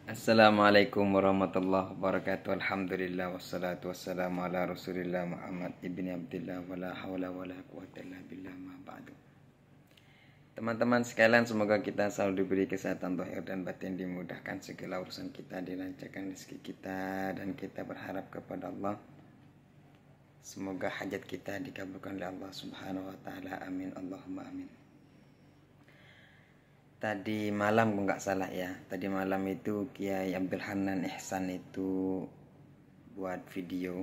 Assalamualaikum warahmatullahi wabarakatuh. Alhamdulillah wassalatu wassalamu ala Rasulillah Muhammad ibni Abdillah wala haula wala quwwata illa billah ma ba'du. Teman-teman sekalian, semoga kita selalu diberi kesehatan zahir dan batin, dimudahkan segala urusan kita, dilancarkan rezeki kita, dan kita berharap kepada Allah semoga hajat kita dikabulkan oleh Allah Subhanahu wa taala. Amin Allahumma amin. Tadi malam kok nggak salah ya, tadi malam itu Kiai Abdul Hanan Ihsan itu buat video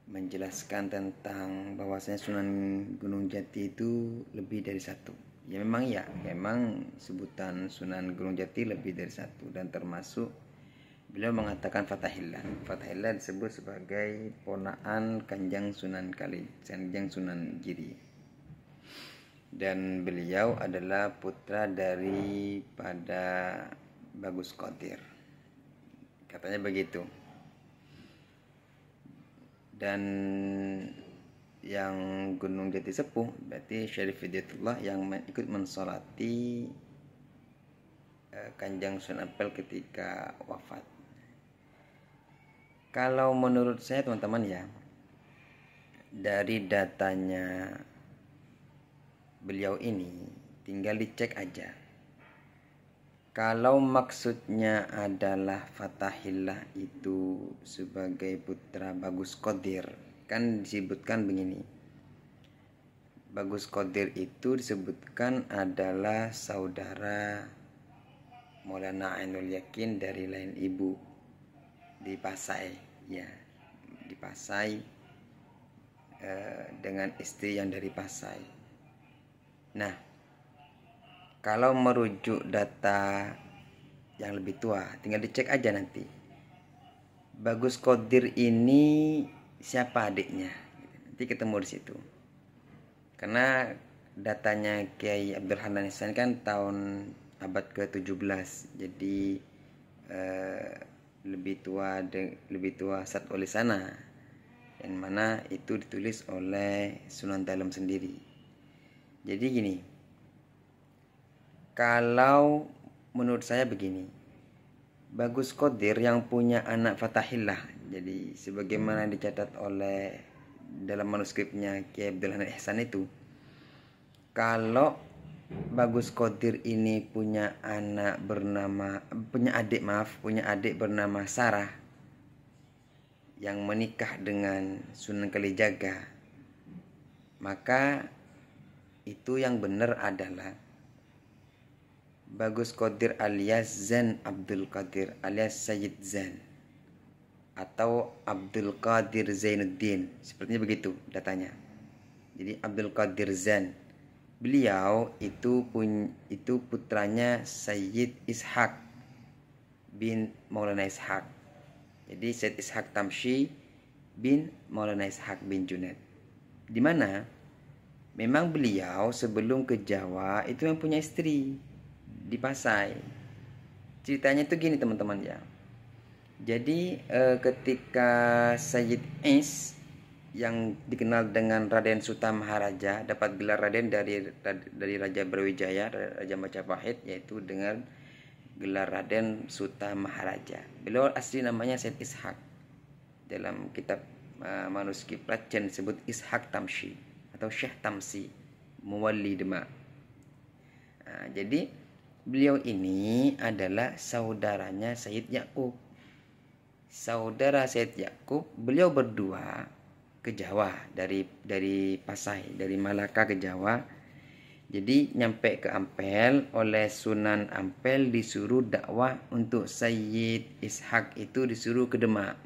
menjelaskan tentang bahwasanya Sunan Gunung Jati itu lebih dari satu. Ya memang sebutan Sunan Gunung Jati lebih dari satu, dan termasuk beliau mengatakan Fathahillah. Fathahillah disebut sebagai ponaan Kanjeng Sunan Giri. Dan beliau adalah putra daripada Bagus Qadir, katanya begitu. Dan yang Gunung Jati sepuh berarti Syarif Hidayatullah yang ikut mensolati Kanjeng Sunan Ampel ketika wafat. Kalau menurut saya teman-teman ya, dari datanya beliau ini tinggal dicek aja. Kalau maksudnya adalah Fathahillah itu sebagai putra Bagus Qadir, kan disebutkan begini. Bagus Qadir itu disebutkan adalah saudara Maulana Ainul Yakin dari lain ibu di Pasai, ya, di Pasai dengan istri yang dari Pasai. Nah, kalau merujuk data yang lebih tua, tinggal dicek aja nanti. Bagus Qadir ini siapa adiknya? Nanti ketemu di situ. Karena datanya Kiai Abdul Hanan Ihsan kan tahun abad ke-17. Jadi lebih tua Sat oleh sana. Yang mana itu ditulis oleh Sunan Dalem sendiri. Jadi gini, kalau menurut saya begini, Bagus Qadir yang punya anak Fathahillah, jadi sebagaimana dicatat oleh dalam manuskripnya Kiai Abdul Hanan Ihsan itu, kalau Bagus Qadir ini punya adik bernama Sarah yang menikah dengan Sunan Kalijaga, maka itu yang benar adalah Bagus Qadir alias Zain Abdul Qadir alias Sayyid Zain atau Abdul Qadir Zainuddin, sepertinya begitu datanya. Jadi Abdul Qadir Zain, beliau itu putranya Sayyid Ishaq bin Maulana Ishaq. Jadi Sayyid Ishaq Tamshi bin Maulana Ishaq bin Junaid, di mana memang beliau sebelum ke Jawa itu yang punya istri di Pasai. Ceritanya itu gini teman-teman ya. Jadi ketika Sayyid Is yang dikenal dengan Raden Suta Maharaja dapat gelar Raden dari Raja Brawijaya, Raja Majapahit, yaitu dengan gelar Raden Suta Maharaja. Beliau asli namanya Sayyid Ishaq. Dalam kitab manuskrip Prachen disebut Ishaq Tamshi atau Syekh Tamsi Muwalli Demak. Nah, jadi beliau ini adalah saudaranya Sayyid Yakub. Saudara Sayyid Yakub, beliau berdua ke Jawa dari Pasai, dari Malaka ke Jawa. Jadi nyampe ke Ampel, oleh Sunan Ampel disuruh dakwah untuk Sayyid Ishaq itu disuruh ke Demak.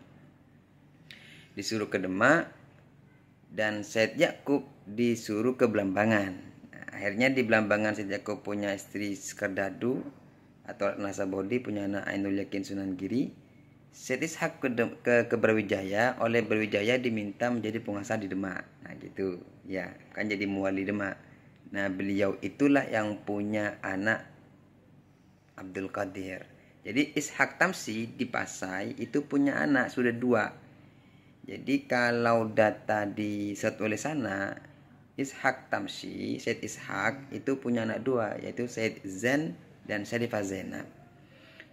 Dan Sayyid Yakub disuruh ke Belambangan. Nah, akhirnya di Belambangan Sayyid Yakub punya istri Skerdadu atau Nasabodi, punya anak Ainul Yakin Sunan Giri. Sayyid Ishaq ke Brawijaya, oleh Brawijaya diminta menjadi penguasa di Demak. Nah gitu ya, kan jadi muwali Demak. Nah beliau itulah yang punya anak Abdul Qadir. Jadi Ishaq Tamsi di Pasai itu punya anak sudah 2. Jadi kalau data di set oleh sana, Ishaq Tamshi, Sayyid Ishaq itu punya anak 2, yaitu Sayyid Zain dan Syarifah Zainab.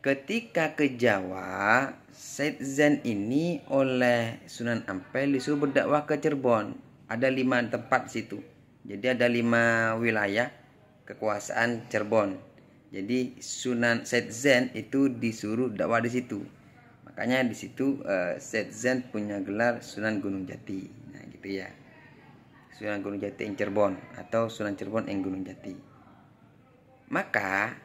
ketika ke Jawa, Said Zain ini oleh Sunan Ampel disuruh berdakwah ke Cirebon. Ada 5 tempat di situ. Jadi ada 5 wilayah kekuasaan Cirebon. Jadi Sunan Said Zain itu disuruh dakwah di situ. Makanya di situ Said Zain punya gelar Sunan Gunung Jati. Nah, gitu ya. Sunan Gunung Jati ing Cirebon atau Sunan Cirebon ing Gunung Jati. Maka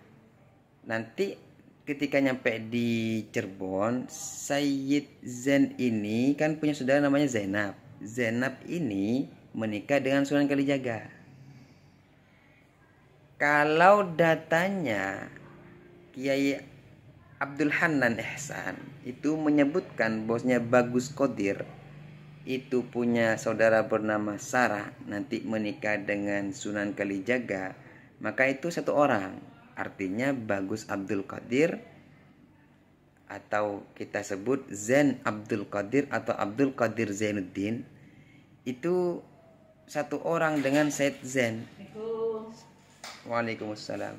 nanti ketika nyampe di Cirebon, Sayyid Zain ini kan punya saudara namanya Zainab. Zainab ini menikah dengan Sunan Kalijaga. Kalau datanya Kiai Abdul Hanan Ihsan itu menyebutkan bosnya Bagus Qadir itu punya saudara bernama Sarah nanti menikah dengan Sunan Kalijaga, maka itu satu orang. Artinya Bagus Abdul Qadir atau kita sebut Zain Abdul Qadir atau Abdul Qadir Zainuddin itu satu orang dengan Said Zain. Waalaikumsalam.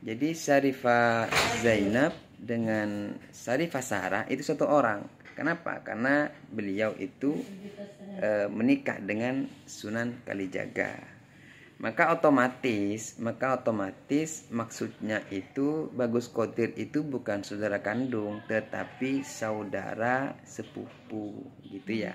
Jadi Syarifah Zainab dengan Syarifah Sarah itu satu orang. Kenapa? Karena beliau itu menikah dengan Sunan Kalijaga. Maka otomatis maksudnya itu Bagus Qadir itu bukan saudara kandung tetapi saudara sepupu gitu ya.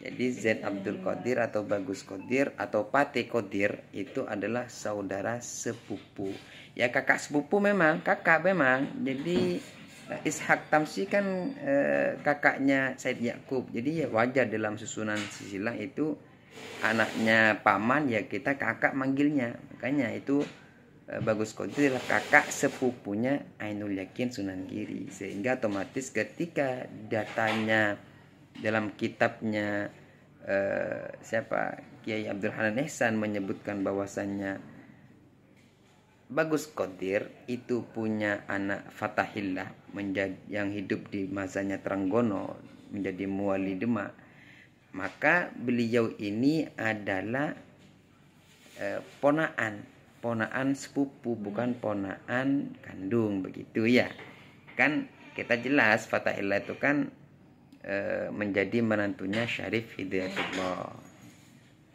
Jadi Zain Abdul Qadir atau Bagus Qadir atau Pate Qadir itu adalah saudara sepupu. Ya kakak sepupu memang, kakak memang. Jadi Ishak Tamsi kan kakaknya Said Yakub. Jadi ya wajar dalam susunan silsilah itu anaknya paman ya kita kakak manggilnya. Makanya itu Bagus Qadir adalah kakak sepupunya Ainul Yakin Sunan Giri. Sehingga otomatis ketika datanya dalam kitabnya siapa Kiai Abdul Hanan Ihsan menyebutkan bahwasannya Bagus Qadir itu punya anak Fatahillah yang hidup di masanya Trenggono menjadi muwali Demak, maka beliau ini adalah ponaan sepupu bukan ponaan kandung begitu ya. Kan kita jelas Fatahillah itu kan menjadi menantunya Syarif Hidayatullah.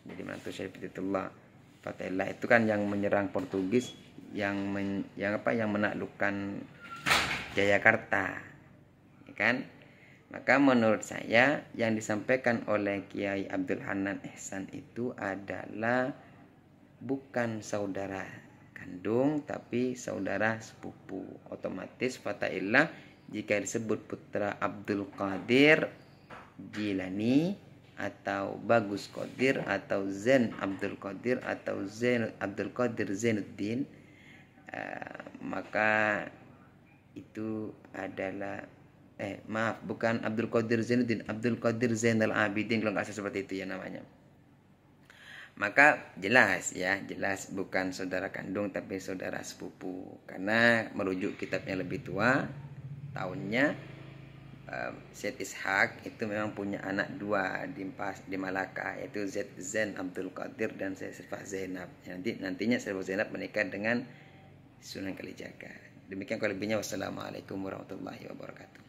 Jadi menantu Syarif Hidayatullah. Fatahillah itu kan yang menyerang Portugis yang menaklukkan Jayakarta. Ya kan? Maka menurut saya yang disampaikan oleh Kiai Abdul Hanan Ihsan itu adalah bukan saudara kandung tapi saudara sepupu. Otomatis Fatahillah jika disebut putra Abdul Qadir Jilani atau Bagus Qadir atau Zain Abdul Qadir atau Zain Abdul Qadir Zainuddin, maka itu adalah bukan Abdul Qadir Zainuddin, Abdul Qadir Zainal Abidin kalau nggak salah seperti itu ya namanya. Maka jelas bukan saudara kandung tapi saudara sepupu karena merujuk kitabnya lebih tua tahunnya. Syed Ishak itu memang punya anak 2 di Malaka yaitu Zain Abdul Qadir dan Syarifah Zainab. Nantinya Syarifah Zainab menikah dengan Sunan Kalijaga. Demikian kurang lebihnya. Wassalamualaikum warahmatullahi wabarakatuh.